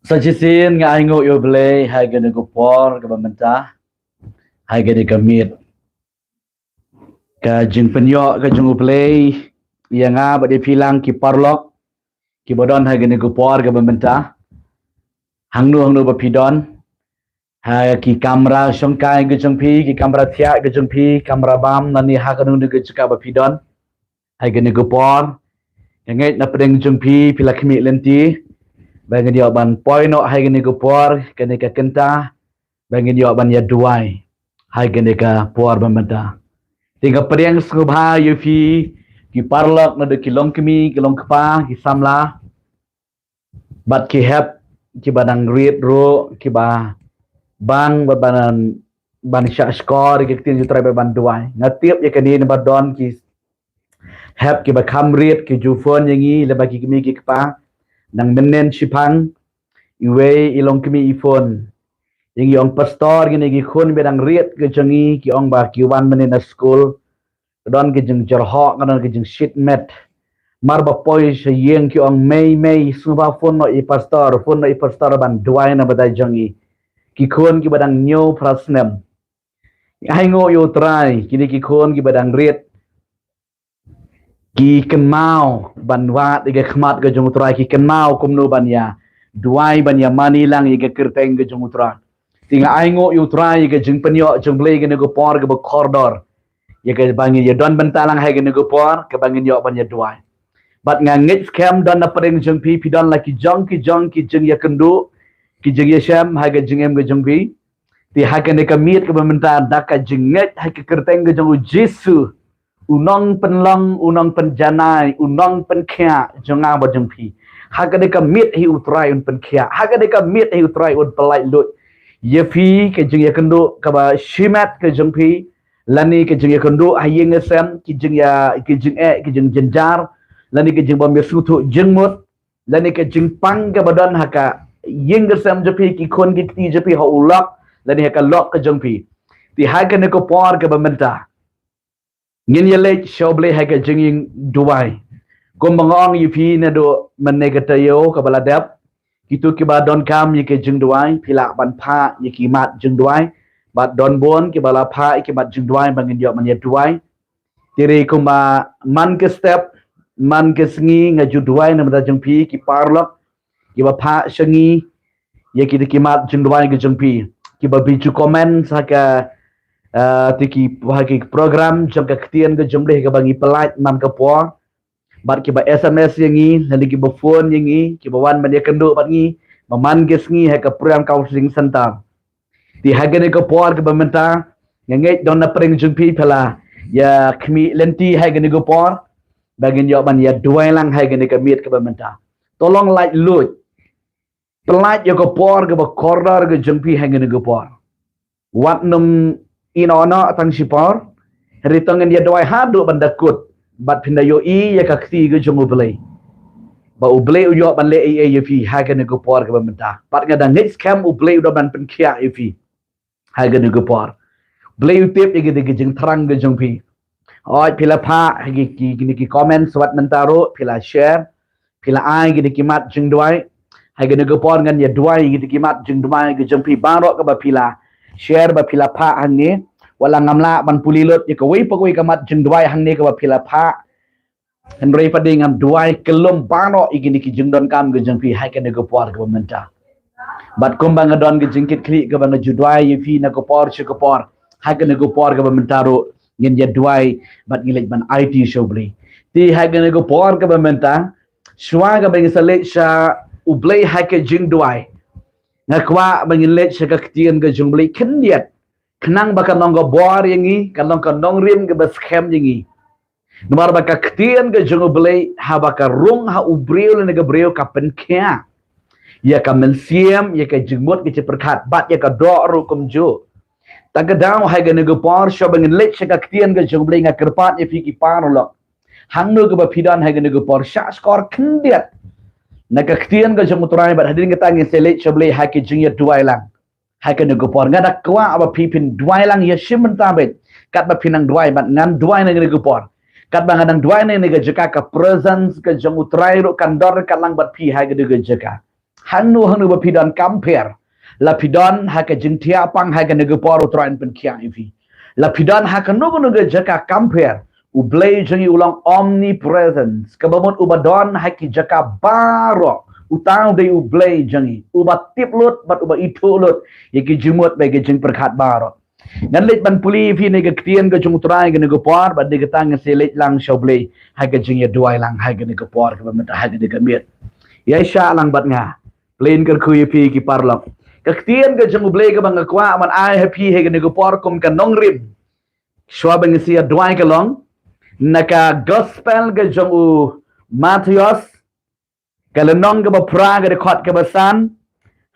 Sajisin nga aingo yo blay hai gani gopor ka bamenta hai gani kamit ka jing penyo ka jung blay ya nga bade pilang ki parlok ki bodon hai gani gopor ka bamenta hangnu ba pidon hai ki kamera songkai ge jung pi ki kamera thia ge jung pi kamera bam nani ha kanu ge chika ba pidon hai gani gopor ngai na pedeng jung pi pila khmi lenti bagi dia ban poino hai gani gopor kene ka kenta bagi dia ban ya duai hai gani ka por bamenta tinggal pedeng skubha yufi ki parlak na de kilong kemi kilong kpa ki samla bat ki hep ki badang read ro ki ba bang ban sha skor ki tin jutrai ban duai na tiap ya kani na badon ki hep ki ba kham read ki ju phone yangi le bagi kemi ki kpa nang menen sipang iwe ilong kemi iphone yang yong pastor gini gi khun bedang riet ke jangi ki ong ba ki wan menen na school don ki jeng jarho ngadan ki jeng shit met mar ba poi se yeng ki ong mei suba phone no i pastor ban duai na badai jangi ki khun ki badang new prasnem ai ngo yo trai kini ki khun ki badang riet ki kenmau banwa de khmat ke jong trai ki kenmau kumno banya duai banya mani lang i ke kerteng ke jong trai tinga aingo yu trai ke jing penyo jong blei ke nego por ke corridor ye ke bangin ye don bentalang hai ke nego por ke bangin yo banya duai bat nga ngit scam don na pering jong pi don la ki jong ki jing ye kendu ki jing ye sham hai ke jing em ke jong pi ti hai ke ne ka miet ke benta dak ka jing nget hai ke kerteng ke jong jesu unong penlong unong penjanai unong penkhia jonga ba jong pi haga de ka mit hi utrai un penkhia haga de ka mit hi utrai un pelai lut ye pi ke jing ye kendo ka ba shimat ke jong pi lani ke jing ye kendo ayeng sem ki jing ya ki jing jenjar lani ke jing bom ye sutu jengmut lani ke jing pang ke badan haka yeng sem je pi ki kon ki ti je pi ha ulak lani haka lok ke jong pi ti haga ne ko por ke bamenta ngin ye lech shoble haga jinging dubai kom bangong yupi na do manegatayo kabaladap kitu ki ba don kam ye ke jing duai pila ban pha ye ki mat jing duai bat don bon ki bala pha ki mat jing duai bangin yo man ye duai tiri kuma man ke step man ke sngi ngaju duai na mata jing pi ki parlok ki ba pha sngi ye ki mat jing duai ke jing pi ki ba biju komen saka tiki haki program jam ka ktian ke jumlah ke bangi pelat man ke po bat ki ba sms yangi nanti ki ba phone yangi ki ba wan man ye kendo bat ngi man ke sngi ha ka program counseling center ti hagane ke po ke ba menta ngai don na pring jumpi pela ya khmi lenti hagane ke po bagin yo ban ya duai lang hagane ke miet ke ba menta tolong like lut pelat yo ke po ke ba corridor ke jumpi hagane ke po wat num inono tang sipor ritongen dia doai hadu bandakut bat pindayo i ya kakti ge jong ublei ba ublei uyo ban le ai yu fi hagen go por ke bamenta pat ngada next scam ublei do ban penkia yu fi hagen go por blei utip ye ge jing thrang ge jong pi oi pila pha ge ki comment swat mentaro pila share pila ai ge ki mat jing doai hagen go por ngan ye doai ge ki mat jing doai ge jong pi baro ke ba pila share ba pila pha hangne wala ngamla ban pulilot ye kawai pagoi kamat jeng duai hangne ka ba pila pha henry pading am duai kelum bano igini ki jeng don kam ge jeng pi hai ka ne go por ka menta bat kumbang don ge jengkit kli ka bang juduai ye fi na ko por che ko por hai ka ne go por ka menta ro ngin ye duai bat ngilek ban it show bli ti hai ka ne go por ka menta shwa ka bang sale sha ublei hai ka jeng duai ngakwa bang ngilek sha ka ktien ge jeng bli khendiat kenang baka nonggo bor yangi kalong ka nongrim ke baskem yangi nomor baka ktien ke jongo belai ha baka rung ha ubreu le ga breu ka penkya ya ka mensiem ya ka jengmut ke perkat bat ya ka do ru kumjo tagadang ha ga nego por shobangin lech ka ktien ke jongo belai nga kerpat ya fi ki parlo hangno ke ba pidan ha ga nego por sha skor kendiat na ka ktien ke jongo turai bat hadin ke tangi selech shoblai ha ke jingya duai lang hai ka nego por ngada kwa aba pipin duai lang ya shimen tabet kat ba pinang duai bat ngan duai na nego por kat ba ngadang duai na nego jeka ka presence ka jong utrai ro kan dor kat lang bat pi hai ka nego jeka hanu bapidon compare lapidon haka jingtia pang haka negapor utrain penkia ivi lapidon haka nugu jaka compare ublay jangi ulang omnipresence kabamot ubadon haki jaka baro utang day ublay jangi ubat tiplut bat uba itulut yaki jimut bagi jing perkat baro nganlit ban puli fi nega ktian ga jung trai ga nega por bat de tang selit lang shoblay haka jing ya duai lang haka nega por kabamot haka nega miet ya sha lang bat nga plain ker kuy pi ki parlok kaktian ga jung ublay ga bang kwa man ai happy hega nega por kum kan nong rim shwa bang sia duai ga long naka gospel ga jong u Matius kalenong ga ba pra ga record ga ba san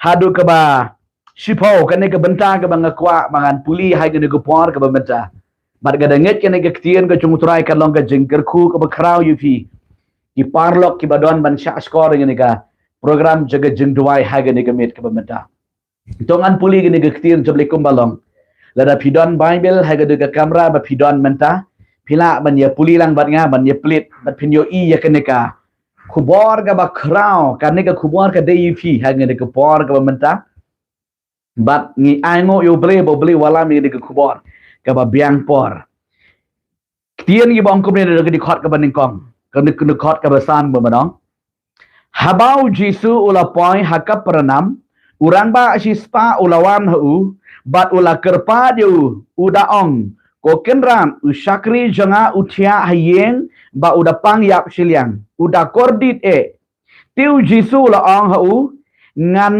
hadu ga ba shipo ka ne ga benta ga bang kwa mangan puli hai ga ne ga por ga ba menta bar ga danget ga ne ga ktien ga jong trai ka long ga jengker khu ga ba kraw yu fi ki parlok ki badon ban sha score ga ne ga program jaga jeng duai hai ga ne ga met ga ba menta tongan puli ga ne ga ktien joble kum balong lada pidon bible hai ga kamera ba pidon menta pila ban ya puli lang bat nga ban ya plit bat pinyo I ya keneka kubor ga ba krau kaneka kubor ka dei fi ha ngene ka por ga menta bat ngi aingo yo ble bo ble wala mi de kubor ka ba biang por tien gi bong kum ne de di khot ka ban kong ka ne khot ka ba san ba manong habau jisu ula poi hakap pranam urang ba sispa ulawan hu bat ula kerpa diu udaong ko kenran usyakri janga utia hayeng ba udapang yap siliang uda kordit tiu jisu la ong hau ngan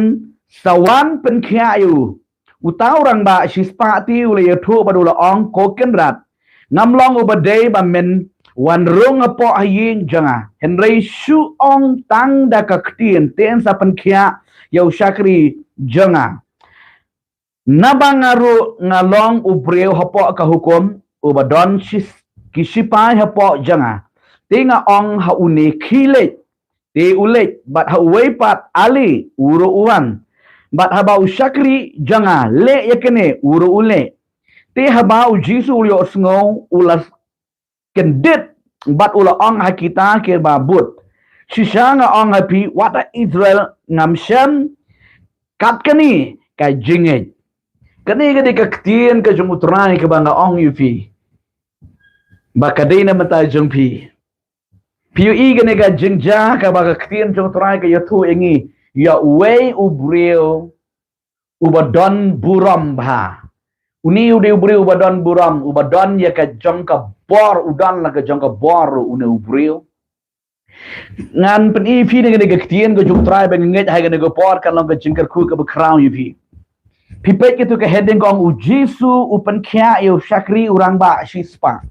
sawan penkhia yu utau rang ba sispa tiu le yathu ba la ong ko kenrat ngamlong ubadei ba men wan rung apo hayeng janga henry shu ong tang da kaktien ten sa penkhia yu syakri janga nabangaru ngalong ubreu hapo ka hukum ubadon kisipai hapo janga tinga ong haune khile te ulet bat hawai pat ali uru uan bat habau syakri janga le yakene uru ule te habau jisu ulyo sngo ulas kendit bat ula ong hakita ke babut sisanga ong hapi wata Israel ngamsem katkani ka jinget kani ga ka ktien ka jung utrai ka banga ong yufi baka dei na mata jung pi piu I ga ne ga jingja ka baka ktien jung utrai ka yathu engi ya wei ubreo ubadon buram bha uni ude ubreo ubadon buram ubadon ya ka jong ka bor udan la ka jong ka bor une ubreo ngan pen I fi ne ga ktien ka jung utrai bang nget ha ga ne ga bor kan long ka jingkar khu ka ba crown yufi pipet gitu ke heading kong ujisu upen kya yo syakri urang ba shispa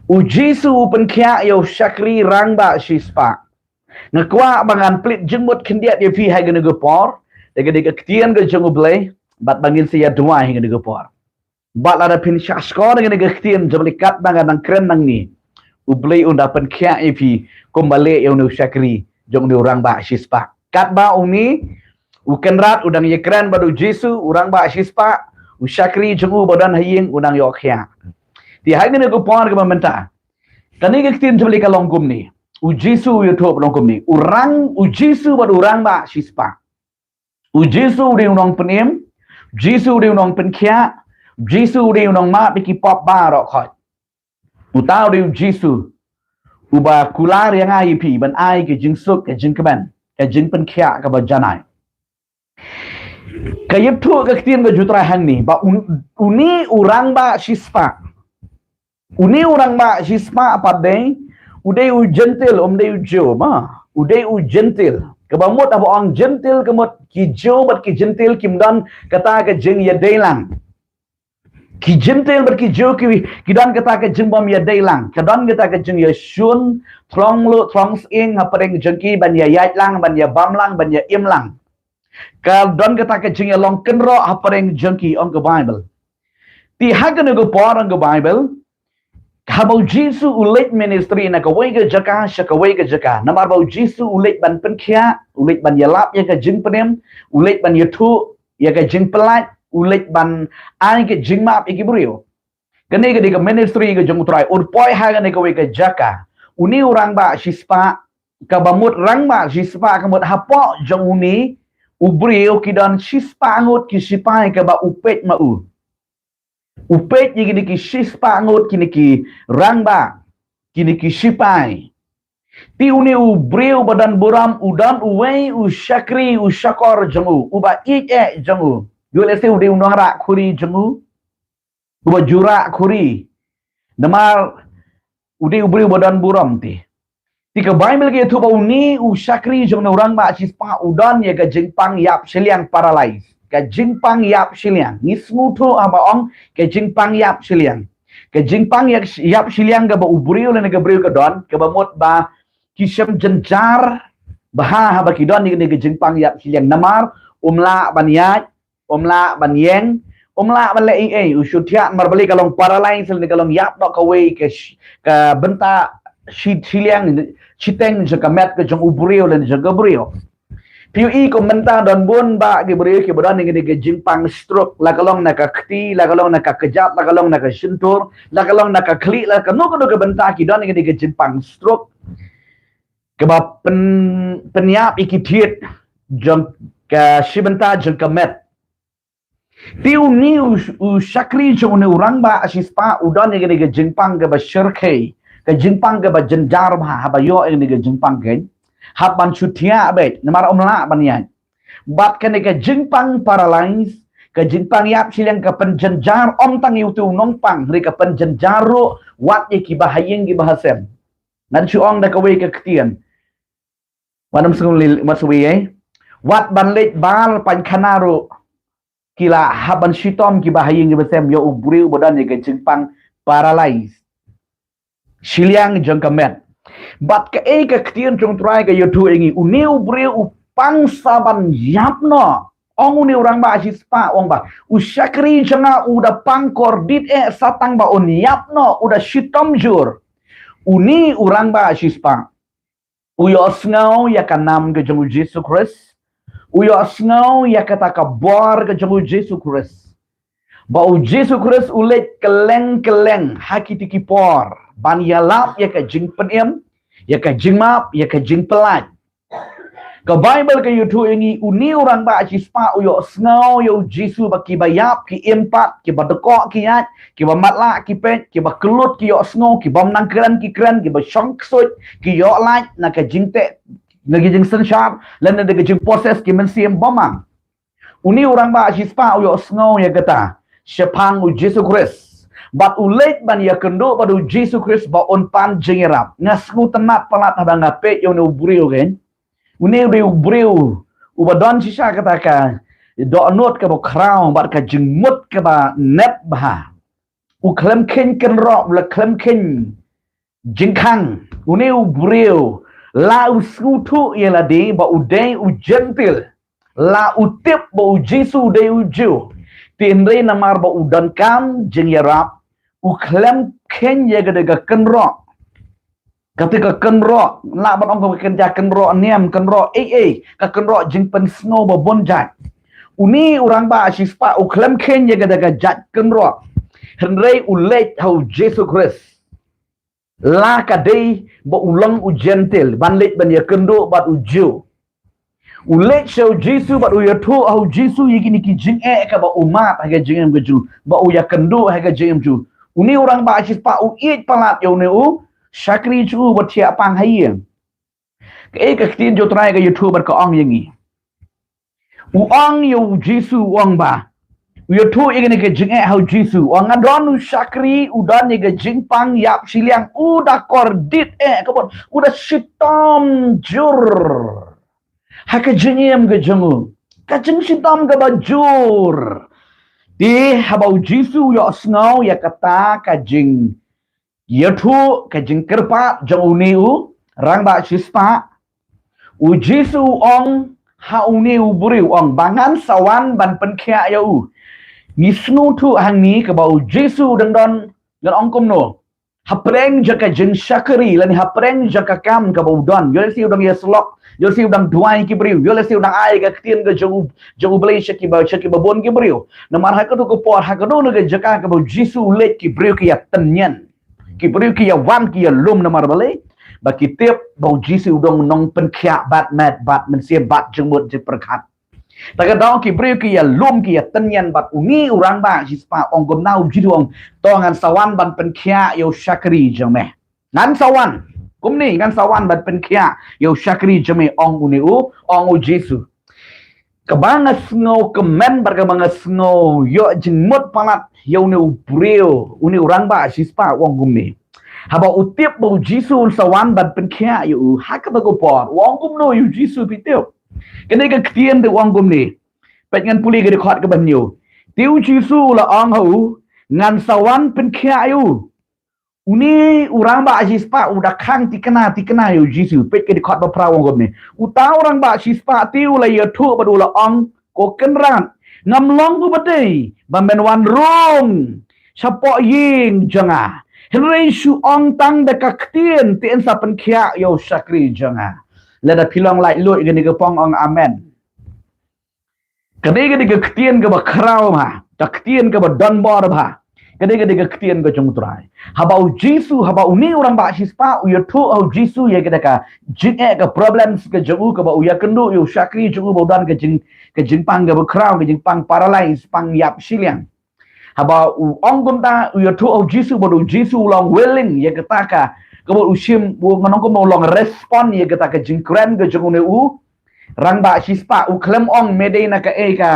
ujisu upen kya yo syakri rang ba shispa ngakwa bangan plit jengmut kendiat dia fi ha gene gopor de ge ktien ge jeng ublay bat bangin sia dua hi gene gopor bat la pin shaskor gene ge ktien jeblikat bangan nang kren nang ni ublay unda pen kya fi kumbale yo no syakri jong di urang ba shispa kat ba uni ukenrat udang yekran badu jisu urang ba shispa usyakri jengu badan haying udang yokhya ti hagene ko por ga menta kani ge tin joli ka longkum ni ujisu youtube longkum ni urang ujisu badu urang ba shispa ujisu de unong penim jisu de unong penkhya jisu de unong ma piki pop ba ro khot utau de jisu uba kular yang ai pi ban ai ke jingsuk ke jingkaban ke jing penkhya ka ba janai kayep tu ke ktien ke jutra hang ni ba uni urang ba shispa uni urang ba shispa apa dei udai u gentil dei u jo ma udai u gentil ke ba mot aba ong gentil ke mot ki jo bat ki gentil kim dan kata ke jeng ya deilang ki gentil bat ki jo ki dan kata ke jeng bam ya deilang ke dan kata ke jeng ya shun trong lu trong ing ha pareng jengki ban ya yat lang ban ya bam lang ban ya im lang kal don kata ke jing long kenro hapareng junkie on the Bible ti hagan go por on the Bible habau jisu ulit ministry na ka wega jaka shaka wega jaka namar bau jisu ulit ban penkhya ulit ban yalap ya ka jing penem ulit ban yathu ya ka jing pelat ulit ban ai ke jing map ikibrio kene ke ministry ke jung utrai un poi hagan ke wega jaka uni urang ba shispa kabamut rangma sispa kamut hapo jong uni ubriu kidan sispa ngut ki sipai kaba upet mau upet ni ki sispa ngut kini ki rangba kini ki sipai ti uni ubriu badan buram udan uwei usyakri usyakor jong uba ik jong yule se udi unara khuri jong uba jura khuri namar udi ubriu badan buram ti Tika Bible ke tu bau ni usyakri jong na orang ma cispa udan ya ka jingpang yap siliang paralyze. Ka jingpang yap siliang. Ni smutu aba ong ka jingpang yap siliang. Ka jingpang yap siliang ka ba ubriu le ka briu ka don ka ba mot ba kisam jenjar bah haba kidon ni ka jingpang yap siliang namar umla banyat umla banyeng umla ban le usyutia marbali kalong paralyze le kalong yap dok away ka benta siliang Citeng jaga met ke jong ubrio dan jaga brio. Piu I komentar dan bun ba ke brio ke badan ni ke jingpang stroke la kalong nak kti la kalong nak kejat la kalong nak sentur la kalong nak klik la kanu ke bentar ki dan ni ke jingpang stroke. Ke ba penyap ikitiet jong ke sibenta jong ke met. Piu ni usakri jong ne orang ba asispa udan ni ke jingpang ke ba syirkai. Ke jingpang ke ba jenjar ba ba yo ni ke jingpang ke haban chutia bet namar omla banyan bat ke jingpang paralyze ke jingpang yap silang ke penjenjar om tang yu tu nong pang ri ke penjenjaro wat ye ki bahayeng ki bahasem nan chu ong da ke we ke ktian wanam sungli maswi wat ban lek bal pan khanaro kila haban shitom ki bahayeng ki bahasem yo ubri bodan ye ke jingpang paralyze Siliang jong kamet. Bat ke ke ktian jong try ke yotu ingi uniu breu upang saban yapno. Ong uni orang ba sispa ong ba. Usyakri janga uda pangkor dit satang ba on yapno uda shitom jur. Uni orang ba sispa. Uyo snau ya kanam ke jong Yesus Christ. Uyo snau ya kata kabar ke jong Yesus Christ. Ba Yesus Christ ulet keleng hakiti kipor. Ban yalap ya ka jing penem ya ka jing map ya ka jing pelat ka Bible ka yutu ini uni orang ba cispa uyo snau yo Jesu ba ki bayap ki empat ki ba dekok ki yat ki ba matla ki pet ki ba kelut ki yo snau ki ba nang kran ki ba shong ksut ki yo lat na ka jing te na ki jing sen sharp lan na ka jing process ki men siem bomang uni orang ba cispa uyo snau ya kata sepang u Jesu Christ Bat ulet ban ya kendo badu Yesus Kristus ba on pan jengerap ngasku tenat palat habang ngapet yo no brio kan une brio ubadon sisa kataka do not ka bo crown bat ka jengmut ka ba net ba u klem ken ro la klem ken jingkang une brio la usku tu yela de ba udai u gentil la utip ba u Yesus de u ju tinre namar ba udan kam jengerap uklem ken ya gada kenro ketika kenro la ban ong ka ken ja kenro niam kenro ka kenro jing pen snow ba bonjat uni orang ba sispa uklem ken ya gada jat kenro henrei ulet hau Yesus Christ la ka dei ba ulang u gentle ban let ban ya kendo bat uju ulet show Yesus bat u ya tu hau Yesus yigini ki jing ka ba umat ha ga jing ga ju ba u ya kendo ha ga jing ju Uni orang ba cispa u it palat yo ne u syakri chu bat sia pang hayen. Ke ktin jo try ke YouTube ka ong yangi. U ong yo Jesu ong ba. U yo tu igene ke jing how Jesu ong adon u syakri u dan ke jing pang yap siliang u da kordit kabon u da sitom jur. Ha ke jingem ke jengu. Ka jing sitom ke bajur. Di habau Jesu yo snau ya kata kajing yatu kajing kerpa jong uniu rang ba sispa u Jesu ong ha uniu buriu ong bangan sawan ban penkhia ya u nisnu tu hang ni ka bau Jesu dang don ngan ong komno hapreng jaka jing syakari lan hapreng jaka kam ka bau don yo si udang ya slok yo si udang duai ki beriu yo si udang ai ka tien ka jong blai shaki ba bon ki beriu namar ha ka tu ko por ha ka do ga jaka ka bau Jesu let ki beriu ki ya tenyen ki beriu ki ya wan ki ya lum namar balai bagi tiap bau jisu dong nong penkia bat mat bat mensia bat jemut je perkat tagadau ki breu ki ya lum ki ya tenyan bat uni urang ba jispa ong gomnau jiduang tongan sawan ban penkia yo syakri jeme ngan sawan kumni ngan sawan ban penkia yo syakri jeme ong uni ong u jisu kebangas ngau kemen berkebangas ngau yo jengmut palat yo ne ubreo uni urang ba jispa ong gumni haba utip bau jisu sawan ban penkia yo hakabagopor ong gumno yo jisu piteu kene ka ktian de wang gumni pet ngan puli ke khot ke banyo tiu jisu la ang hu ngan sawan penkia yo uni urang ba jispa udah khang tikena yo jisu pet ke khot ba pra wang gumni uta orang ba jispa tiu la ya thu badu la ang ko kenran ngam long ku badai ba men wan rong chapo ying janga henry shu ong tang de ka ktien tien sa penkia yo sakri janga lada pilong lai lu gani ke pong ong amen kadai ke ktien ke ba krau ma tak ktien ke ba don bor ba kadai ke ktien ke jong trai habau jisu habau ni orang ba sispa u tu au jisu ye ke ka jing ke problems ke jong ke ba u ya kendu yo sakri jong ba dan ke jing pang ke ba krau ke jing pang paralyze pang yap siliang habau ong gunta u tu au jisu ba du jisu long willing ye ke taka kebo usim bu nganong ko mo long respond ye kata ke jingkran ke jongune u rang ba sispa u klem ong mede na ka e ka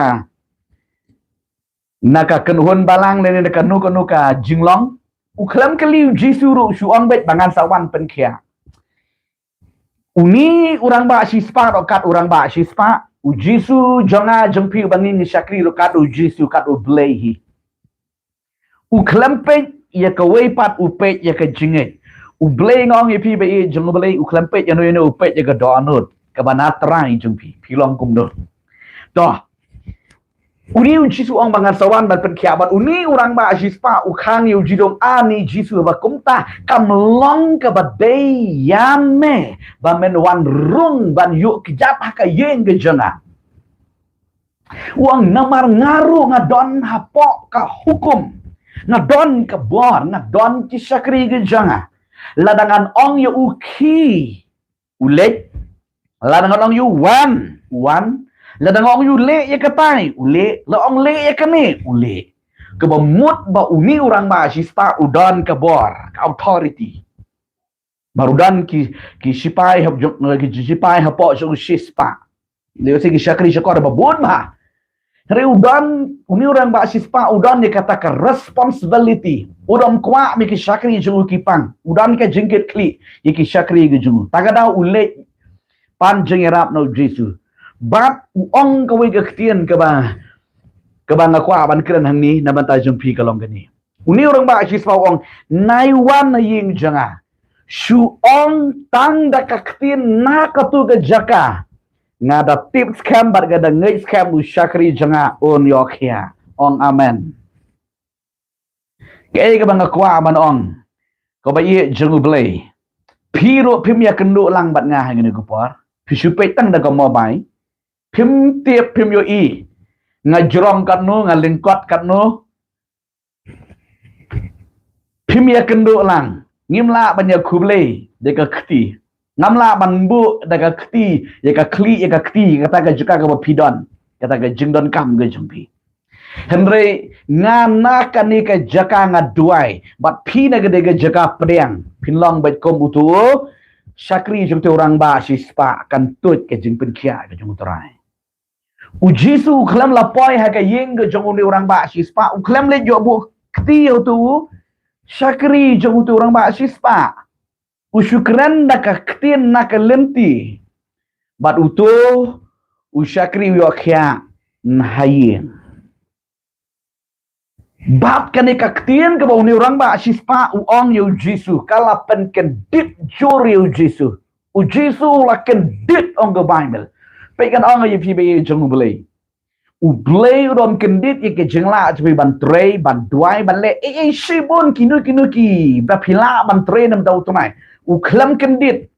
naka kenhun balang le ka nu ka jinglong u klem ke liu jisu ru su ong bet bangan sawan penkia uni urang ba sispa ro kat urang ba sispa u jisu jonga jongpi bangin ni sakri ro kat u jisu kat u blehi u klem pe ye ka weipat u pe ye ka jinget u blei ngong ye pi be jong blei u klampet ya no ye no pet ye ga donut ka bana trai jong pi long kum do to uni u jisu ong bangan sawan ban pen kiabat uni urang ba jispa u khang yu jidong ani jisu ba kumta kam long ka ba dei yame ba men wan rung ban yu kijap ka yeng ge jana uang namar ngaru ngadon hapo ka hukum ngadon ka bor ngadon ki sakri ge janga ladangan ong yu uki ulet ladangan ong yu wan ladangan ong yu le ye katai ule la ong le ye kane ule ke bamut ba uni urang ba sista udan ke bor ke authority barudan ki sipai hab ki sipai hapo so sispa le se ki sakri sakor ba bon ba Hari udan uni orang ba sispa udan dia katakan responsibility udam kwa mi ki sakri jungu kipang udan ke jengket kli ye ki sakri ke jungu tagada ulet pan jengerap no jisu bat uong ka we ke ktien ke ba ngakwa ban kren hang ni na ban ta jung pi kalong gani uni orang ba sispa ong naiwan na ying janga shu ong tang da ka ktien na ka tu ke jaka ngada tips scam bar gada ngai scam u sakri janga on yokia on amen ke ka bang kwa man on ko ba ye jengu blei piro pim ya kendu lang bat nga ngene ko por pisu pe tang da ko mo bai pim tiep pim yo i ngajrong kat nu ngalingkot kat nu pim ya kendu lang ngimla banya kublei de ka khti ngamla banbu daga kti ya ka kli ya ka kti kata ka juga ka pidon kata ka jingdon kam ge jumpi henry ngana kani ka jaka ngaduai bat pi na gede ge jaka pedang pinlong bat kom butu sakri jumte orang ba sispa kan tut ke jingpin kia ke jung torai ujisu klam la poi ha ka yeng ge jong orang ba sispa u klam le jo bu kti yo tu sakri jung tu orang ba sispa usyukran naka ktien naka lenti bat uto usyakri yokhya nhayin bat kane ka ktien ka bau ni orang ba sispa uong yu jisu kala pen ken dit jur yu jisu u jisu la ken dit on the bible pe kan ong yu pi be jong blei u blei ron ken dit ye ke jengla chbi ban trei ban duai ban le e shibon kinu ki ba pila ban trei nam dau tunai u klam kendit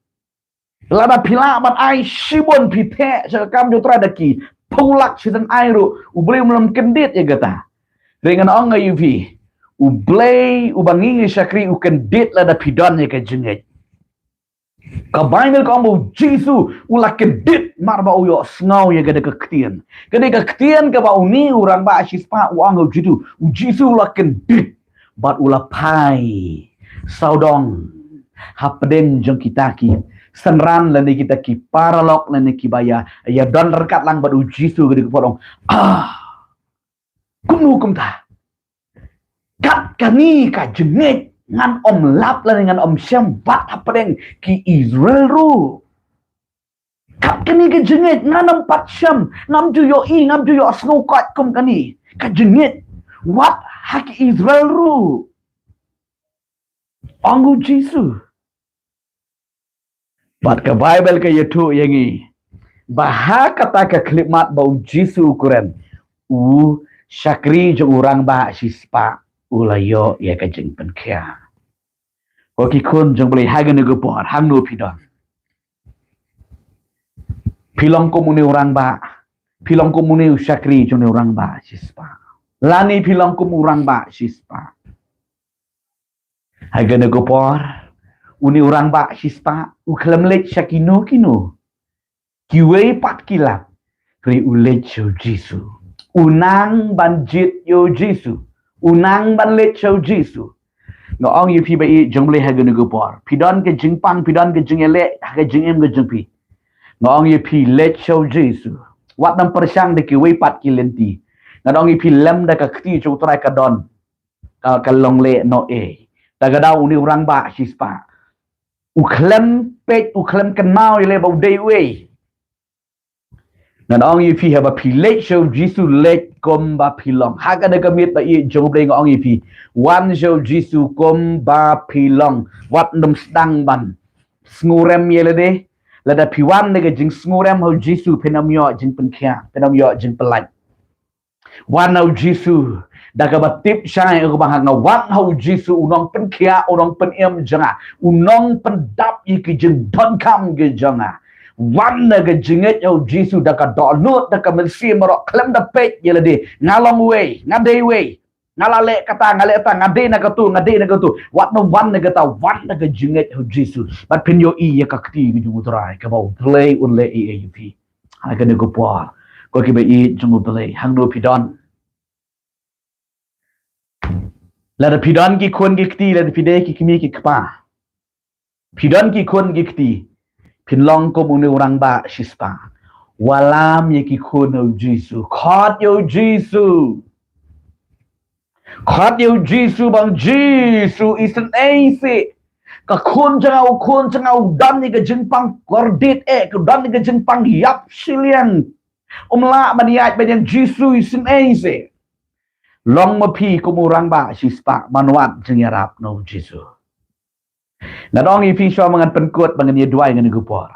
lada pila ban ai shibon pithe sakam jutra daki pulak sidan airu u blei mlam kendit ye gata dengan ong yu pi u blei u bangingi sakri u kendit lada pidon ye ke jenget Ka Bible ko mo Jisu ula kedit mar ba uyo sngaw ya gada kektian. Gada kektian ka ba uni urang ba asispa uang jitu. Jisu ula kedit bat ula pai saudong hapden jeng kita ki senran lani kita ki paralok lani ki baya ya don rekat lang badu Jisu gada kepodong kunu kumta kat kani ka jengit ngan om lap lah dengan om Syam bat hapdeng ki Israel ru kat kani ke jengit ngan om pat Syam ngam ju yo i ngam ju yo snukot kum kani ka jengit wat hak Israel ru anggu Jisu bat ke Bible ke yetu yangi bahak kata ke klimat bau Jisu ukuran syakri je orang ba sispa ulayo ya kajeng penkia. Koki kun jeng boleh hagen negopor hang no pidon. Pilong komune orang ba, pilong komune syakri jeng orang ba sispa. Lani pilong komu orang ba sispa. Hagen negopor uni orang ba sispa uklam lek syakino kino. Kiwe pat kilap ri ulet yo Jisu. Unang banjit yo Jisu. Unang ban let show Jisu. Ngo ong yu pi ba i jong le ha gu nu por. Pidon ke jing pang pidon ke jing ele ha ke jing em ke jing pi. Ngo ong yu pi let show Jisu. Wat nam persang de ki wei pat ki lenti. Ngo ong yu pi lem da ka kti chu trai ka don. Ka long le no e. Da ga dau ni urang ba sispa. U klem pet u klem kenau ile ba dei wei. Ngan ong yu pi ha ba pi let show Jisu let kom ba pilong. Haka na gamit ba i jong bleng ong yu pi. Wan show Jisu kom ba pilong. Wat num stang ban. Ngurem yele de. Lada pi wan na ga jing ngurem ho Jisu penam yo jing penkia. Penam yo jing pelaj. Wan ho Jisu. Daga ba tip syai ko bang nga wan ho Jisu unong penkia unong penem janga. Unong pendap i ki jing don kam ge janga. Wan na ga jinget yo Jisu da ka download da ka mensi marok klem da page yela de ngalong way ngade way ngalale kata ngale ta ngade na ka tu wat no wan na ga ta wan na ga jinget yo Jisu but pin yo i ya ka kti gi jungu trai ka ba play un le i up ha ga ne go po ko ki ba i jungu play hang no pidon la da pidon ki kon gi kti la da pide ki kimi ki kpa pidon ki kon gi kti Pinlong ko muni orang ba sispa. Walam ye ki kuno Jisu. Khat yo Jisu. Khat yo Jisu bang Jisu isen eisi. Ka kun jangau dan ni ke jengpang kordit ke dan ni ke jengpang yap silian. Umla maniat banyan Jisu isen eisi. Long mapi ko murang ba sispa manuat jengyarap no Jisu. Nadong ipi syo mangan penkut mangan ye duai ngan gupor.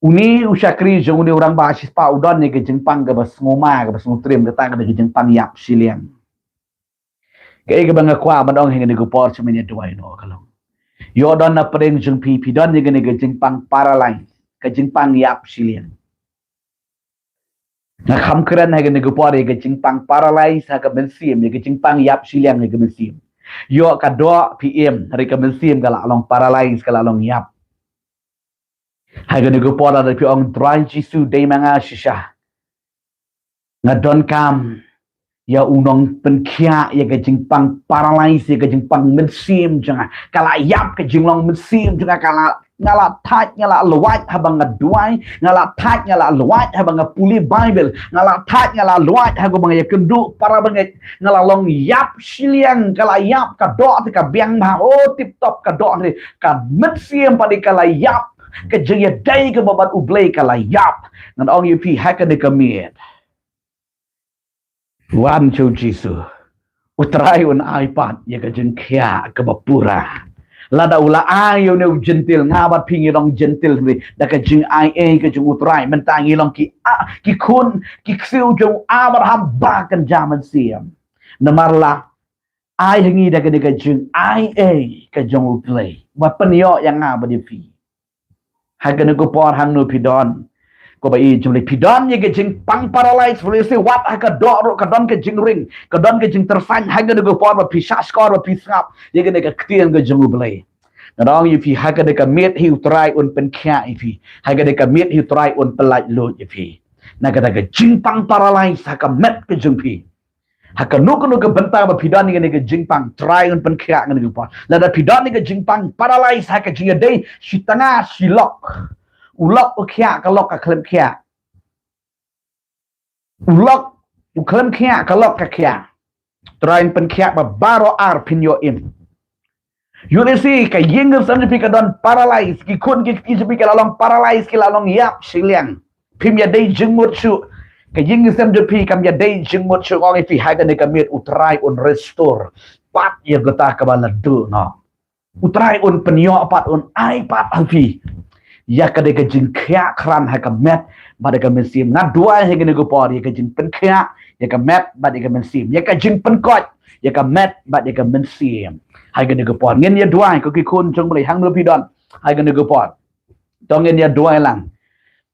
Uni usyakri jong uni orang basis pa udon ni ke jengpang ke bas ngoma ke bas ngutrim ke tang ke jengpang yap silian. Ke ke bang kwa madong ngan gupor semen ye duai no kalong. Yo don na preng jeng pi don ni ke jengpang paralyze ke jengpang yap silian. Na kham kran ngan gupor ke jengpang paralyze ha ke bensim ni ke jengpang yap silian ni ke bensim. Yo ka do PM hari ka mensim kala along paralyze kala along yap. Hai ga nego pora da pi ong dry Jisu dei manga shisha. Ngadon kam ya unong penkia ya ga jingpang paralyze ya ga jingpang mensim janga kala yap ka jinglong mensim janga kala ngala tat ngala luat habang ngaduai ngala tat ngala luat habang ngapuli Bible ngala tat ngala luat hago bang ya kendu para banget ngala long yap siliang kala yap ka do ka biang ba oh tip top ka do ni ka metsiem padi kala yap ka jaya dai ka babat ublay kala yap ngan ong yupi haka de kamit wan chu Jisu utrai un iPad ya ka jengkia ka bapura lada ula ayo ne gentil ngabat pingi long gentil ni da ka jing ai ka jung utrai mentangi long ki kun ki ksiu jung Abraham ba kan jaman siam namarla ai hangi da ka jing ai ka jung utlay wa penyo yang nga ba di fi hagan ko por hang no pidon ko ba i jung le pidon ye ka jing pang paralyze for say what ka do ro ka don ka jing ring ka don ka jing terfan hagan ko por ba pisas ko ba pisap ye ka ka ktien ka jung ublay Ngadong ipi haga de kamit hi utrai un pen kya ipi. Haga de kamit hi utrai un pelaj lo ipi. Naga daga jingpang paralyze haka met ke jengpi. Haka nuku bentang ba pidan ni ke jingpang try un pen kya ngani gupon. Lada pidan ni ke jingpang paralyze haka jinga day si tengah si lok. Ulok u kya ka lok ka klem kya. Ulok u klem kya ka lok ka kya. Try un pen kya ba baro ar pinyo in. You see, kay yingel sam jepi ka don paralyze ki kun ki jepi ka lalong paralyze ki lalong yap siliang. Pim ya day jengmut su kay yingel sam jepi kam ya day jengmut su ong ifi haga ne kamit utrai un restore pat ya gota ka bala du no. Utrai un penyo pat un ai pat alfi. Ya ka de ka jing kya kran ha ka met ba de ka mensim na dua he ne go por ya ka jing pen kya ya ka met ba de ka mensim ya ka jing pen kot ya ka met ba de ka mensim. Hai cái được bỏ nghiên nhận đuôi có cái khôn trong bầy hang lô phi đòn hai cái được bỏ to nghiên nhận đuôi lang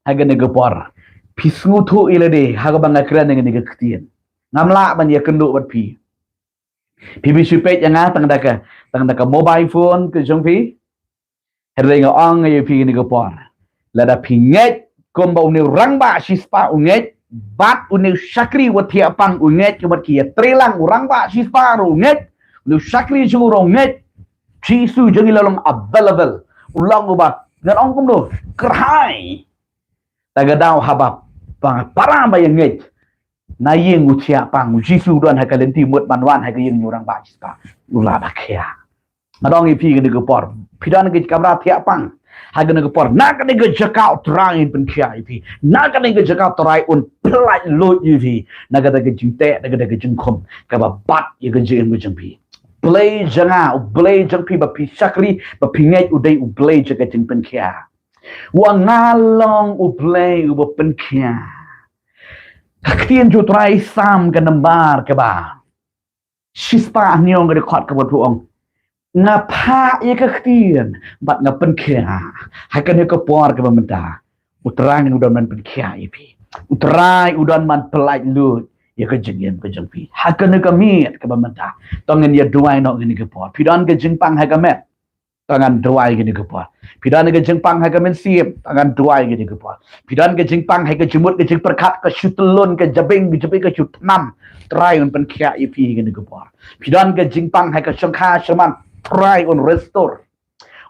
hai cái được bỏ phi snu thu ile de ha cái bangga keren dengan cái ketian ngamla ban ya kendo bat phi phi bi supet yang tang da ka mobile phone ke jong phi herde nga ong ya phi cái được bỏ là da phi nget kom ba uni rang ba si spa unget bat uni sakri wat thia pang unget ke bat kia trilang urang ba si spa unget lu sakri jurong net chisu jangi lalong available ulang ubat ngan ong kum do kerhai tagadau habab pang para bayang net na yeng ucia pang chisu don ha kalenti mut manwan ha yeng nyurang ba chispa ula ba kya madong ipi ke de por pidan ke kamera thia pang ha ke de por na ke de jakau trai pen kya ipi na ke de jakau trai un plai lo ipi na ke de jinte na ke de jingkom ka ba bat ye ke jeng jeng pi play janga play jang pi ba pi sakri ba pi ngai u dei u play jaga jing pen kya wa ngalong u play u ba pen kya kaktian ju trai sam ka nambar ka ba shispa nyong ga khot ka ba tuong nga pha ye kaktian bat nga pen kya ha ka ne ko por ka ba menta utrang u don man pen kya ipi utrai u don man pelai lut ya ke jengin ke jengpi hakan ke mit ke bamenta tongen ya duai no gini ke por pidan ke jengpang ha ke met tangan duai gini ke por pidan ke jengpang ha ke men siep tangan duai gini ke por pidan ke jengpang ha ke jemut ke jeng perkat ke syutelun ke jabing ke syut nam try un pen kya ipi gini ke por pidan ke jengpang ha ke sangkha shaman try un restore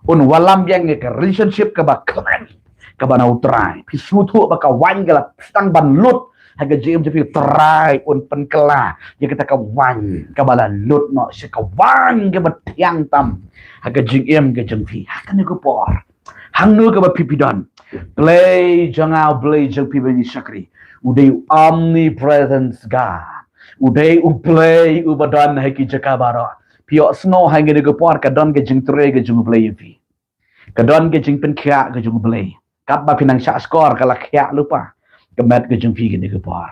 un walam yang ke relationship ke ba klan ke ba na utrai pisu thu ba ka wan ke la stang ban lut haga jim jepi try un pen kela ya kita ka wan ka bala lut no se ka wan ke batiang tam haga jing em ke jengpi hakan ko por hang nu ka ba pipidon play jangau play jeng pi bani sakri udai omnipresence God udai u play u badan haki jakabara pio snow hang ko por ka don ke jeng tre ke jeng play pi ka don ke jeng pen kya ke jeng play kat ba pinang sha score kala kya lupa kemet ke jengpi gini ke por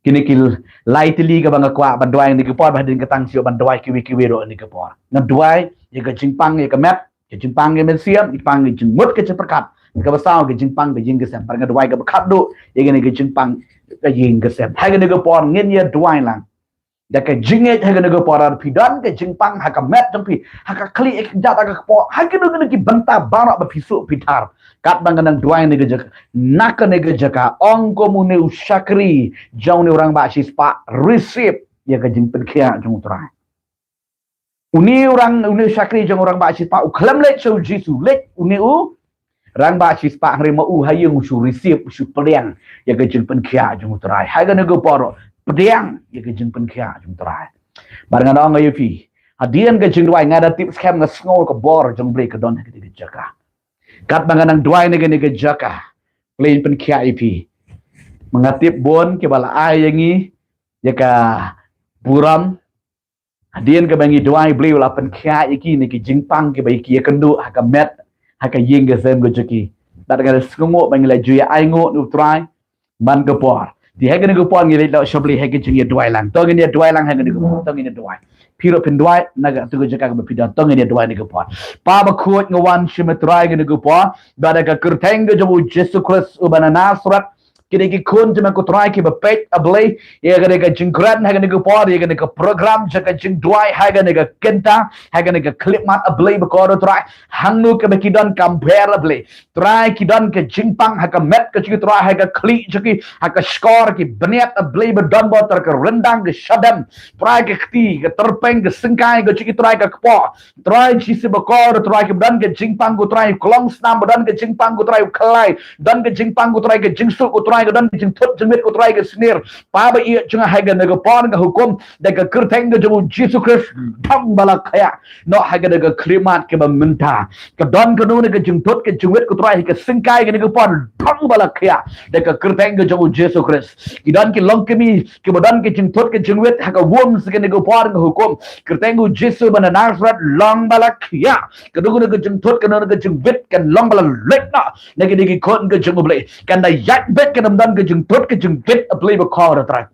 kini kil lightly ke bang kwa bandwai ni ke por bah din ke tang sio bandwai kiwi ro ni ke por ngadwai ye ke jingpang ye kemet ke jingpang ye men siam ipang ye jengmut ke ceperkat ke basau ke jingpang ke jing ke sem par ngadwai ke bekat do ye gini ke jingpang ke jing ke sem ha gini ke por ngin ye dwai lang da ke jinget ha gini ke por ar pidan ke jingpang ha kemet jengpi ha ka kli ek jat ke por ha gini ke banta barak ba pisu pitar kat banganang duai ni gejak nak ni gejaka ong komune usakri jauh ni orang ba sispa receive ya kajing penkia jong utrai uni usakri jong orang ba sispa uklam lek so jisu lek uni orang ba sispa rema hayung su receive su peliang ya kajing penkia jong utrai haga ni go poro peliang ya kajing penkia jong utrai barangan ong ayu hadian kajing duai ngada tips kem ngasngol ke bor jong blek ke don gejaka kat banganang duai ni jaka plain pen kia ipi mengatip bon ke bala ai yangi jaka buram hadian ke bangi duai beli la pen kia iki ni ke jingpang ke bai kia kendu haka met haka ying ke sem gojeki dat ga skungo bangi la juya ai ngo nu try ban ke por di hega ni ke por ngi la shobli hega jingi duai lang to ngi duai lang hega ni ke to ngi duai piro pen duai naga tu jaka ke pida to ngi duai ni ke por pa ba kuat ngawan shimetrai ngi ke por bada ka kerteng ke jobu Jesus Christ ubana nasrat kini ki kun jema ko try ki bepet ablay ya gane ka jingkran ha gane ko por ya gane ka program jaka jing dwai ha gane ka kenta ha gane ka clip mat ablay ba ko try hangnu ka ki don comparably try ki don ka jingpang ha ka met ka chi try ha ka kli jaki ha ka score ki bniat ablay ba don ba ter ka rendang ka shadam try ka kti ka terpeng ka singkai ka chi try ka po try chi se ba ko try ki don ka jingpang ko try klong snam ba don ka jingpang ko try klai don ka jingpang ko try ka jingsu ko try ka don ka jing thut jing mit ko try ka snir pa ba ia chung ha ga ga pon ka hukum da ka kirteng ka jung Jesus Christ thang bala khaya no ha ga ga klimat ke ba minta ka don ka no ka jing thut ka jing mit ko try ka singkai ka ga pon thang bala khaya da ka kirteng ka jung Jesus Christ ki don ki long ke mi ki ba don ka jing thut ka jing mit ha ka wom se ka ga pon ka hukum kirteng ka Jesus ba na Nazareth long bala khaya ka do ka jing thut ka no ka jing mit kan long bala lek na na ki kon ka jung ble kan da yak bet ka dam dan ka jing thut ka jing bit a play ba ko ra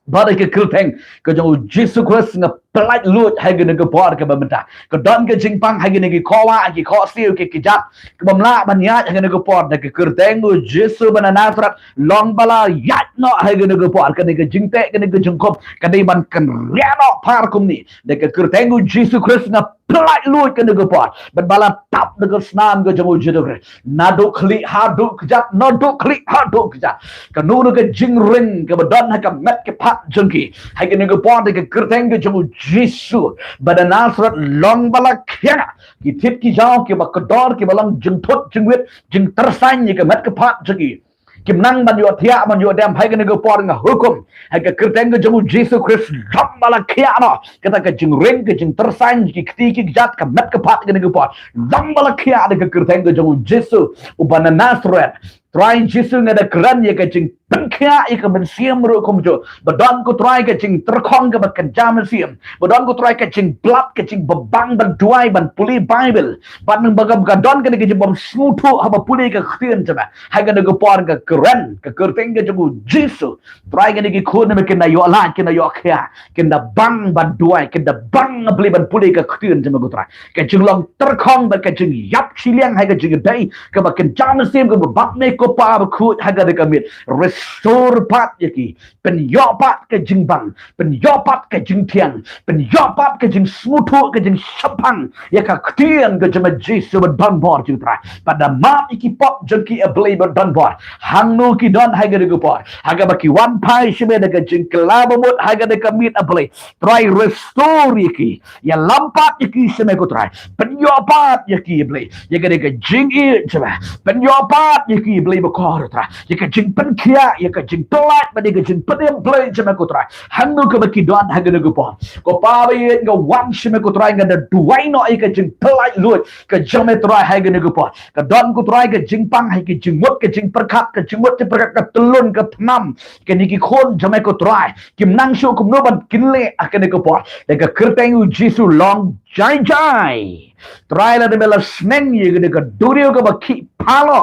Bada ke kilteng ke jong Jesus Christ nga pelat lut hai gene ke por ke bamenta ke don ke jingpang hai gene ke kowa ke ko siu ke kijap ke bamla banya hai gene ke por da ke kilteng Jesus bana Nazareth long bala yat no hai gene ke por ke ne ke jingte ke ne ke jingkop ke dei ban kan riano par kum ni da ke kilteng Jesus Christ nga pelat lut ke ne ke por ban bala tap de ke snam ke jong Jesus Christ na do kli ha do kijap no do kli ha do kijap ke nu ke jing ring ke badon ha ke met ke jengki hai ke ne ke por de ke kilteng ke jong Jesus bada Nazareth long bala khya ki thip ki jaw ki ba kador ki balang jing thot jing wit jing tersang ni ke mat ke phat jagi kim nang ban yo thia ban yo dam hai ke ne ke por nga hukum hai ke kirteng ke jong Jesus Christ long bala khya no kata ke jing ring ke jing tersang ki kti ki jat ke mat ke phat ke ne ke por long bala khya de ke kirteng ke jong Jesus ubana Nazareth try Jesus nga da kran ye ke jing pengkya ika men siam ru kom jo badon ko try ke jing terkhong ke bakan jam siam badon ko try ke jing blap ke jing babang ban duai ban puli Bible ban nang bagam gadon ke ke jing bom smutu haba puli ke khien jama hai ke ke por ke kran ke kerteng ke jong Jesus try ke ke khun me ke na yo la ke na yo khya ke na bang ban duai ke da bang bli ban puli ke khien jama ko try ke jing long terkhong ba ke jing yap chiliang hai ke jing dai ke bakan jam siam ke bab me ko pa ba khut ha ke ke mit restore pat yaki pen yo pat ke jing bang pen yo pat ke jing tiang pen yo pat ke jing smutu ke jing sapang ya ka khtian ke jama Jesus ba don bor jing tra pada ma iki pop jengki a blay ba don bor hangnu ki don ha ke ke por ha ke ba ki wan pai shime de ke jing kelaba mut ha ke ke mit a blay try restore yaki ya lampat yaki shime ko try pen yo pat yaki blay ya ke jing i jama pen yo pat yaki blay ba ko tra ya ke jing pen kia ya ka jing pelat ba de jing pedem play jema ko try hanu ka baki don ha gana ko pa ko pa ba ye nga wan shime ko try nga da duai no ai ka jing pelat lut ka jeme try ha gana ko pa ka don ko try ka jing pang ha ki jing mut ka jing perkat ka jing mut perkat ka telun ka tnam ka ni ki khon jeme ko try kim nang shu kum no ban kinle akane ko pa de ka kerteng u jisu long jai jai try la de bela sneng ye gana ka durio ka ba ki palo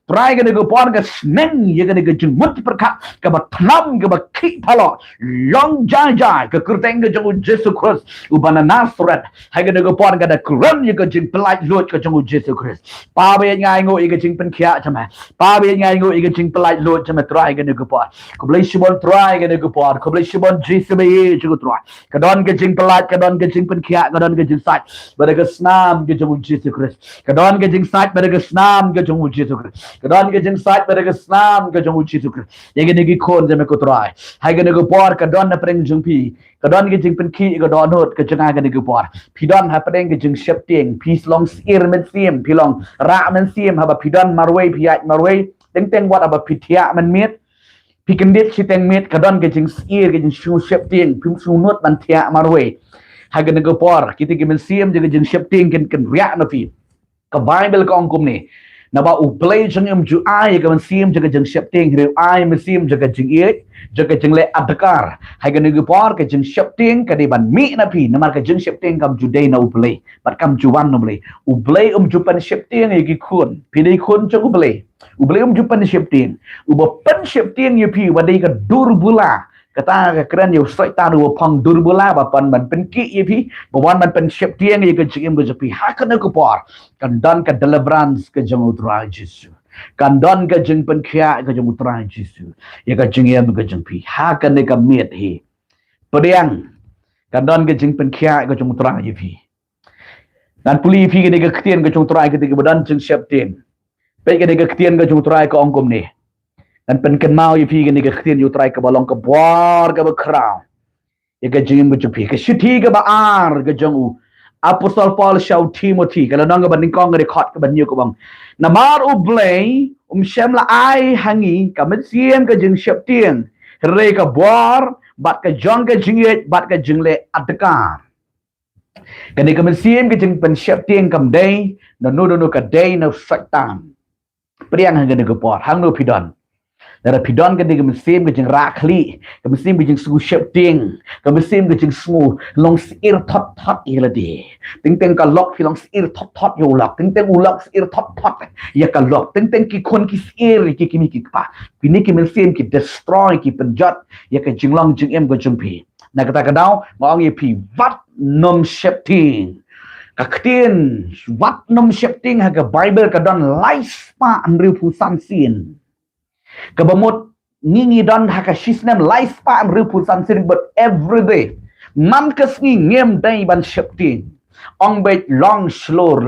try gana ko por ka sneng ye gana ka jing mut perkat ka ba tnam ka ba ki palo long jai jai ka kerteng ka jong Jesus Christ ubana Nazareth ha gana ko por ka da kran ye ka jing pelat lut ka jong Jesus Christ pa be ngai ngo ye ka jing pen khia chama pa be ngai ngo ye ka jing pelat lut chama try gana ko por ko blai shibon try gana ko por ko blai shibon Jesus be ye chu try ka don ka jing pelat ka don ka jing pen khia ka don ka jing sat ba ka snam ka jong Jesus Christ ka don ka jing sat ba ka snam ka jong Jesus Christ ka don ka jing sat ba ka snam ka jong Jesus Christ ye ga ni khon jama ko try hai ga ni ko por ka don na preng jung pi ka don ka jing pen khi ka don hot ka janga ga ni ko por pi don ha preng ka jing shep tieng pi long sir men sim pi long ra men sim ha ba pi don marway pi ai marway teng teng wat aba pi thia man miet pi kendit si teng miet ka don ka jing sir ka jing shu shep tieng pi su not ban thia marway ha ga ni ko por kita ki men sim je ka jing shep tieng ken ria na pi ka Bible ka ongkum ni na ba u play jeng ju ai ka man sim jaga jeng shep ting re ai man sim jaga jeng ye jaga jeng le adkar hai ga ni por ka jeng shep ting ka di ban mi na pi na mar ka jeng shep ting kam ju dei na u play bat kam ju wan no play u play ju pan shep ting ye ki khun pi dei khun chu u play ju pan shep ting u ba pan shep ting ye pi wa dei ka dur bula kata ka keren yo soi ta nu pang dur bula ba pan ban pen ki ye pi ba wan ban pen shep ting ye ka jeng ko ju pi ha ka na ko por kan dan ka deliverance ka jeng u tra Jesus kan don ka jing pen khia ka jung utrai Jesu ya ka jing yam ka jing pi ha ka ne ka miet hi pediang kan don ka jing pen khia ka jung utrai pi dan puli pi ka ne ka ktien ka jung utrai ka ti ka badan jing siap tin pe ka ne ka ktien ka jung utrai ka ongkom ni dan pen ken mau pi ka ne ka ktien yu utrai ka balong ka bor ka ba krau ya ka jing ka jing pi ka shithi ka ba ar ka jung u Apostol Paul shau Timothy kalau nang ka ban ning kong ka record ka ban yu ka bang namar u blay shem la ai hangi ka met siem ka jing siap tin re ka bor bat ka jong ka jing yet bat ka jing le adkar kani ka met siem ka jing pen siap tin kam day no ka day no satan priang hang ka bor hang no pidon Dara pidon ka dig mesim ka jing rakli ka mesim ka jing su shepting ka mesim ka jing su long sir thot iladi ting ka lok fi long sir thot yo lak ting ulak sir thot ya ka lok ting ki kon ki sir ki kimi ki pa kini ki mesim ki destroy ki penjat ya ka jing long jing em ka jing pi na kata ka daw maong ye pi wat nom shepting ka ktien wat nom shepting ha ka bible ka don life pa anriu pu san sin Kabamot ngingi don haka shisnem life pa am ripu sansin but every day man kasni ngem day ban shakti ong bet long slur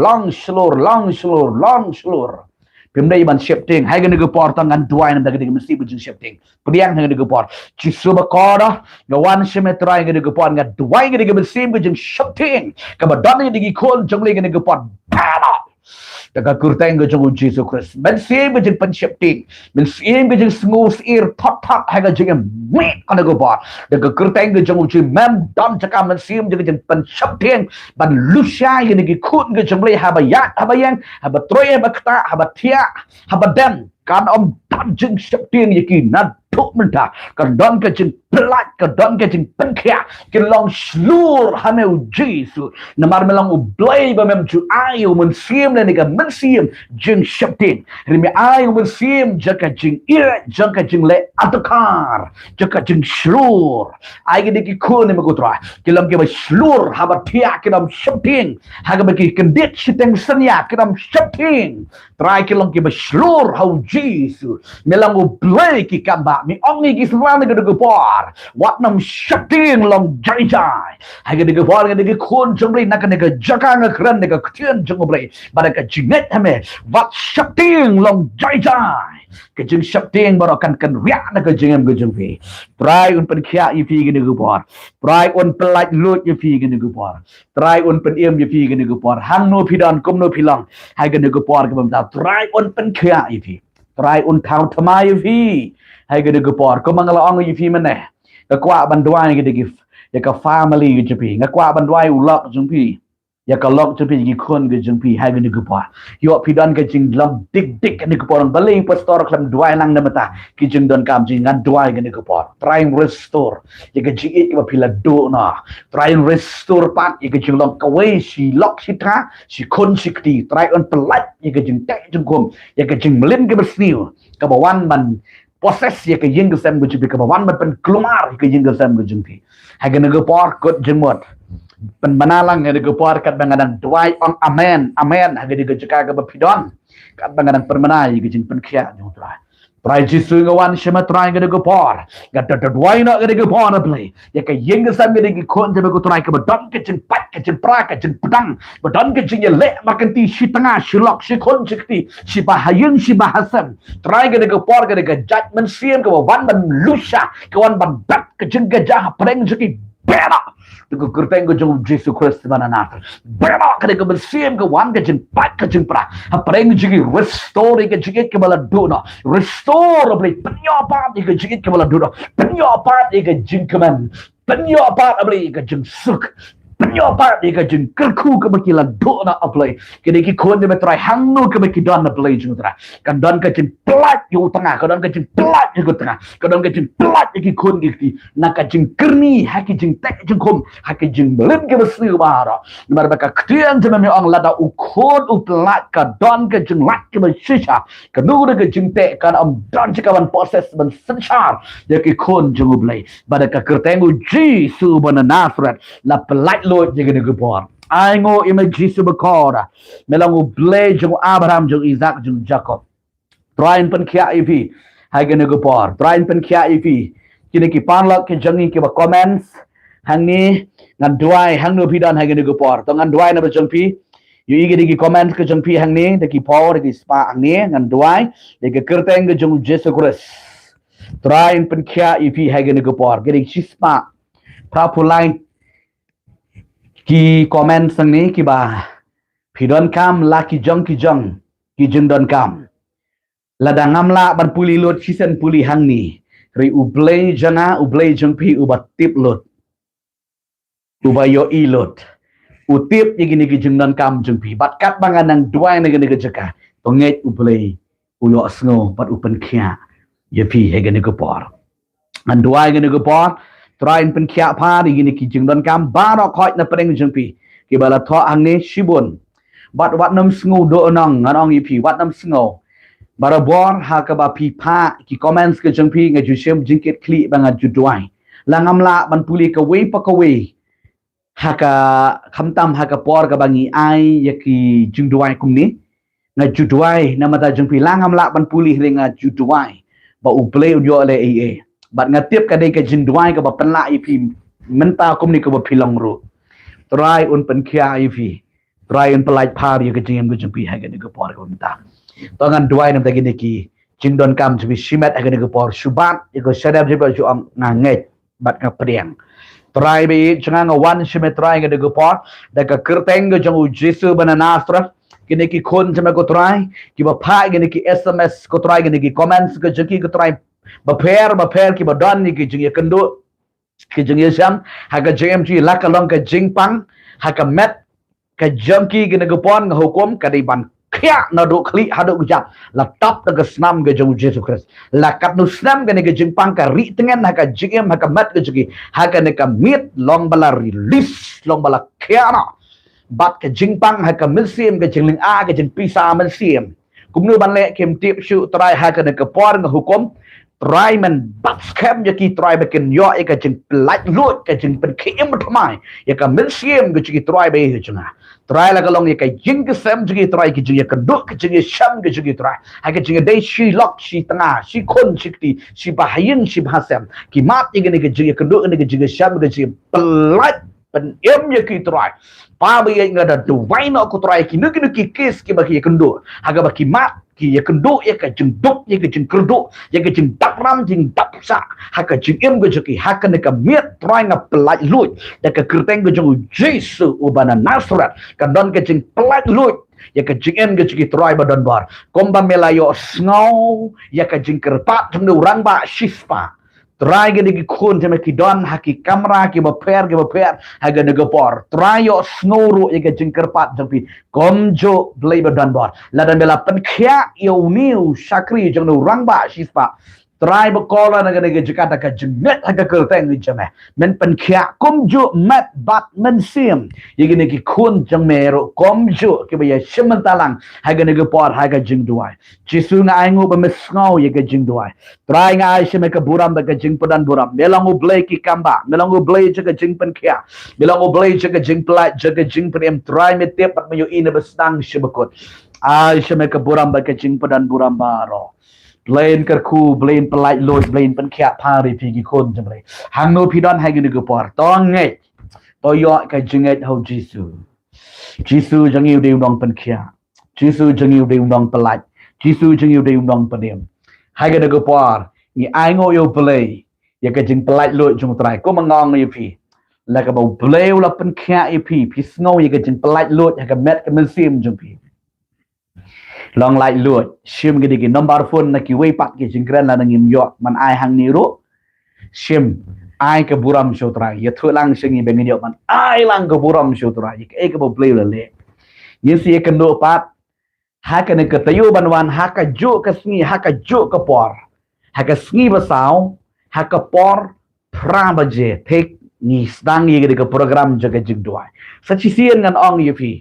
pimdai ban shifting hai gani gupor tangan dua nam daging mesti bujung shifting priang gani gupor cisuba koda gawan semetrai gani gupor ngat dua gani mesti bujung shifting kabadani digi kol jongle gani gupor bala Daga kurteng ga jong Jesus Christ. Men sim ga jing pan shifting. Men sim ga jing smooth ear thot hai ga jing me kana go bar. Daga kurteng ga jong jing mem dam chaka men sim jing pan shifting ban lusha ga ni khut ga jong le ha ba yang ha ba troy ha ba kta ha ba thia ha ba den kan om dan jing shifting yaki na thuk menta kan don ka jing pelat ka don ka jing penkhia ke long slur ha me Jesus na mar melang u blay ba mem ju ayu men sim le ni ga men sim jing shifting rimi ayu men sim jaka jing ira jaka jing le atakar jaka jing slur ai ga ki ko ne me ko tra ke lam ke ba slur ha ba thia ke dam shifting ha ga ba ki kendit shiteng senya ke dam shifting try ke long ke ba slur ha Jesus melang u blay ki kamba mi ongi ki swan ga go por what nam shifting long jai jai ha ga go por ga ki khon jong le na ka ne ga jaka nga kran ne ga ktien jong le ba ka jinget hame what shifting long jai jai ka jing shifting ba kan ria na ka jingem ga jong pe try un pen khia i pi ga go por try un pelat lut i pi ga go por try un pen em i pi ga go por hang no pi dan kum no pi long ha ga go por ga bam ta try un pen khia i pi try un thau thamai i pi hai ga go por ko mangala ong i pi mane ka kwa ban dwai ga de ya ka family ga pi nga kwa ban dwai u lok jung pi ya ka lok jung pi gi khon ga jung pi hai ga go por yo pi dan ga jing lam dik ni go por balai pastor klam dwai lang na mata ki jing don kam jing ngan dwai ga go por try restore ya ga jing ik ba pila do na try restore pat ya ga jing long ka wei si lok si tha si khon si kti try on pelat ya ga jing tek jung kom ya ga jing melin ga bersniu ka bawan man proses ya ke yeng sem go jipi ka bawan man pen klumar ke yeng sem go jumpi ha ga go por kot jemot pen banalang ga go por kat bangadang dwai on amen ha ga go jaka ga bapidon kat bangadang permanai ga jing pen khia jong trai trai jisu ga wan shema trai ga go por ga dwai na ga go por na play ya ke yeng sem ga gi kon je go trai ka badon ke jing pat ke jing pra ke jing pedang badon ke jing le makan ti shi tengah shi lok shi kon jikti shi bahayun shi bahasam try ga go por ga judgment sim ga wan ban lusha ka wan ban bat ke jing ga jah preng jiki bera go kurteng go jong Jesus Christ mananat bera ka ga ban sim ga wan ga jing pat ka jing pra ha preng jiki restore ga jiki ke bala dona restore bli penyo pat ga jiki ke bala dona penyo pat ga jing kaman penyo pat bli ga jing suk penyo pat ga jing kerku ka bakila dona aplay kini ki kon de metrai hangno ka baki don na play jing tra kan don ka jing plat yo tengah ka don ka jing plat yo tengah ka don ka jing plat ki kon ki na ka jing kerni ha ki jing tek jing kom ha ki jing belin ke besni bara mar ba ka ktien je me ong lada u kon u plat ka don ka jing lat ke shisha ka nu ka jing tek kan am don ka ban proses ban sanchar ya ki kon jing u play ba ka kertengu jisu ban Nazareth la plat Lord jaga ni gupor. Ai ngo ima Jisu bakora. Melang u blay jung Abraham jung Isaac jung Jacob. Try pen kia ipi hai ke nego por try pen kia ipi kini ki panlok ke jangi ki ba comments hang ni ngan duai hang no pidan hai ke nego por to ngan duai na ba jong pi yu igi di comments ke jong pi hang ni de ki power de ki spa hang ni ngan duai de ke kerteng ke jong Jesus Christ try pen kia ipi hai ke nego por ge ki spa pra pulai ki comments hang ni ki ba pidon kam la ki jong ki jeng don kam lada ngamla ban puli lot sisen puli hang ni ri ublei janga ublei jengpi ubat tip lot ubayo i lot utip yigini ki jengdan kam jengpi bat kat bangan nang duai na gani gejeka tonget ublei uyo sngo bat upen khia yepi hegani ko por an duai gani ko por train pen khia pha yigini ki jengdan kam baro khoi na preng jengpi ki bala tho hang ni shibun bat wat nam sngo do nang nganong yepi wat nam sngo Barabor hakaba pipa ki comments ke jengpi nga jusem jingkit kli banga juduai langam la ban puli ka we pa ka we haka khamtam haka por ka bangi ai yaki jingduai kumni nga juduai namata jengpi langam la ban puli ringa juduai ba uple yo le ee bat nga tip ka dei ka jingduai ka ba penla ipi menta kumni ka ba pilong ru try un pen kya ipi try un pelai par yo ka jingem ka jengpi ha ka ni ka por ka menta Tongan duai nam tagi niki jingdon kam to be shimat agani ko por shubat iko sadab jiba ju ang nganget bat nga priang try be changa nga wan shimet try nga ko por da ka kerteng go jang Jesu bana nasra kini ki khon chama ko try ki ba pha gini ki SMS ko try gini ki comments ko jaki ko try ba pair ki ba don ni ki jing kendo ki jing yam ha ka JMG la ka long ka jingpang ha ka met ka jangki gini ko pon nga hukum ka di ban kya na do kli hado gujat la tap ta snam ge jong Jesus Christ la kat nu snam ge ne ge jingpang ka ri tengen ha ka jigem ha ka mat ge jigi ha ka ne ka mit long bala release long bala kya na bat ka jingpang ha ka milsim ge jingling a ge jing pisa milsim kumnu ban le kem tip shu try ha ka ne ka por ng hukum try man bat scam ye ki try ba ken yo e ka jing plat lut ka jing pen kem thmai ye ka milsim ge jigi try ba he chunga try la kalong ye kai jing ke sam jigi try ki jigi ka duk ki jigi sham ki jigi try ha ki jigi dei shi lok shi tanga shi khon shi ti shi bahayin shi bahasam ki mat ye ni ki jigi ka duk ni ki jigi sham ki jigi pelat pen em ye ki try pa ba ye ngada du wai no ko try ki nuki nuki kis ki ba ki kendo ha ga ba ki mat ki ye kendo ye ka jing duk ye ka jing kerdu ye ka jing dakram jing daksa ha ka jing em go jiki ha ka ne ka miet try nga pelat lut da ka kerteng go jong Jesu ubana Nasrat ka don ka jing pelat lut ya ka jing em go jiki try ba don bar komba melayo snau ya ka jing kerpat jong urang ba shispa try ga digi khun jame ki don ha ki kamera ki ba per ha ga nego por try yo snoro ya ka jing kerpat jong pi komjo blai ba don bar la dan bela pen khya yo niu shakri jong urang ba shispa try ba kola na ga jikata ka jingnet ha ka kerteng ni jame men pen khya komjo mat bat men sim ye ga ki khun jong mero komjo ki ba ya shimentalang ha ga nego por ha ga jing duai jisu nga ai ngo ba mesngau ye ga jing duai try nga ai shime ka buram ba ka jing padan buram melango blai ki kamba melango blai jaga jing pen khya melango blai jaga jing plat jaga jing prem try me tep pat mayo ina bestang shibakot ai shime ka buram ba ka jing padan buram baro Blain kerku, blain pelai load, blain pen kiat pari pigi kon jemre. Hang no pidon hang ni gupor. Tonget. Toyo ka jenget ho Jesu. Jesu jangiu de undong pen kiat. Jesu jangiu de undong pelai. Jesu jangiu de undong penem. Hang ni gupor. Ni ai ngo yo pelai. Ya ka jeng pelai load jung trai. Ko mangong yo pi. La ka bau pelai la pen kiat yo pi. Pi sngo ya ka jeng pelai load ya ka met ka mensim jung pi. Long like load shim gidi ki number phone na ki way pat ki jingkran la ngim yo man ai hang ni ro shim ai ka buram shotra ye thulang singi bengin yo man ai lang ka buram shotra ye ka bo play le ye si ka no pat ha ka ne ka tayo banwan ha ka jo ka sngi ha ka jo ka por ha ka sngi ba sao ha ka por pra ba je tek ni stang ye gidi ka program jaga jigdwai sachi sien ngan ong ye pi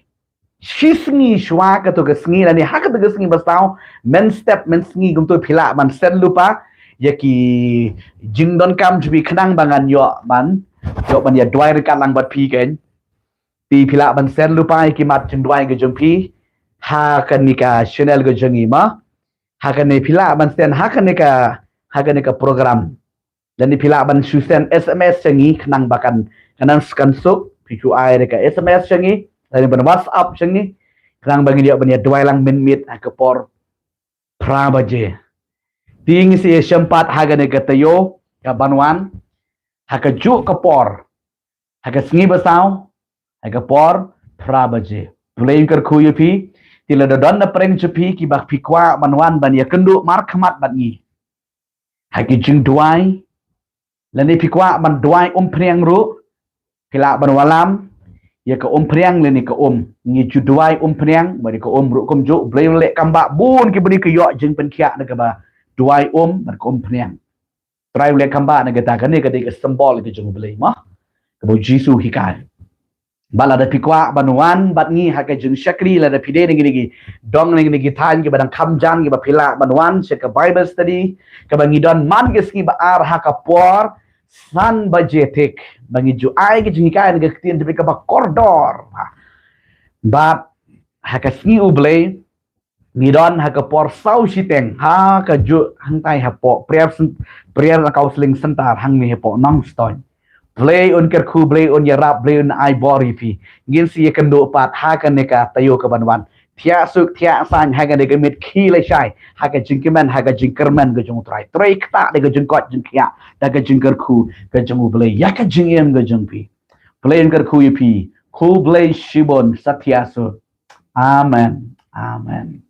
Shisngi shwa ka to ka sngi la ni ha ka to ka sngi basao men step men sngi gum to phila man sen lupa yaki jingdon kam jbi khnang bangan yo ban ya dwai ka lang bat pi ken pi phila ban sen lupa yaki mat jing dwai ga jong pi ha ka ni ka channel ga jangi ma hakane pila ban stand hakane ka program dan ni pila ban susen SMS cengi kenang bakan kanan skan suk PQI deka SMS cengi dan ban WhatsApp cengi kenang bagi dia bania dua lang minit ke por prabaje ting si sempat hagane ka tayo ka banwan haka ju ka por haka sngi basau haka por prabaje Pulain ker kuyupi tila dodon na preng jepi ki bak pikwa banwan ban ya kendu mar khmat ban ngi haki jing duai lani pikwa ban duai priang ru pila ban walam ya ka priang lani ka ngi ju duai priang bari ka ru kum ju blai le kamba bun ki bani ka yo jing pen kya na ka ba duai ban ka priang trai le kamba na ga ta ka ne ka de ka symbol ki jung blai ma ka bo jisu hikai bala da pikwa banwan bat ngi haka jeng syakri la da pide ngi dong ngi tan ki badang kamjan ki ba pila banwan se ka bible study ka bangi don man ki ski ba ar haka por san bajetik bangi ju ai ki jeng kai ngi ktien de ka ba kordor ba haka ski ublei ni don haka por sau siteng ha ka ju hantai ha po prayer na counseling center hang ni po nong stone Play on kerku, play on yarap, play on ai bori pi. Ngin si akan do pat hakan neka tayo ka banwan. Tia suk tia san hakan neka mit ki le shai. Hakan jingkeman hakan jingkerman ke jung trai. Trai kta de ke jung kot jung kia. Da ke jung kerku ke jung play. Ya ke jing em ke jung pi. Play on kerku pi. Ku play shibon satya su. Amen. Amen.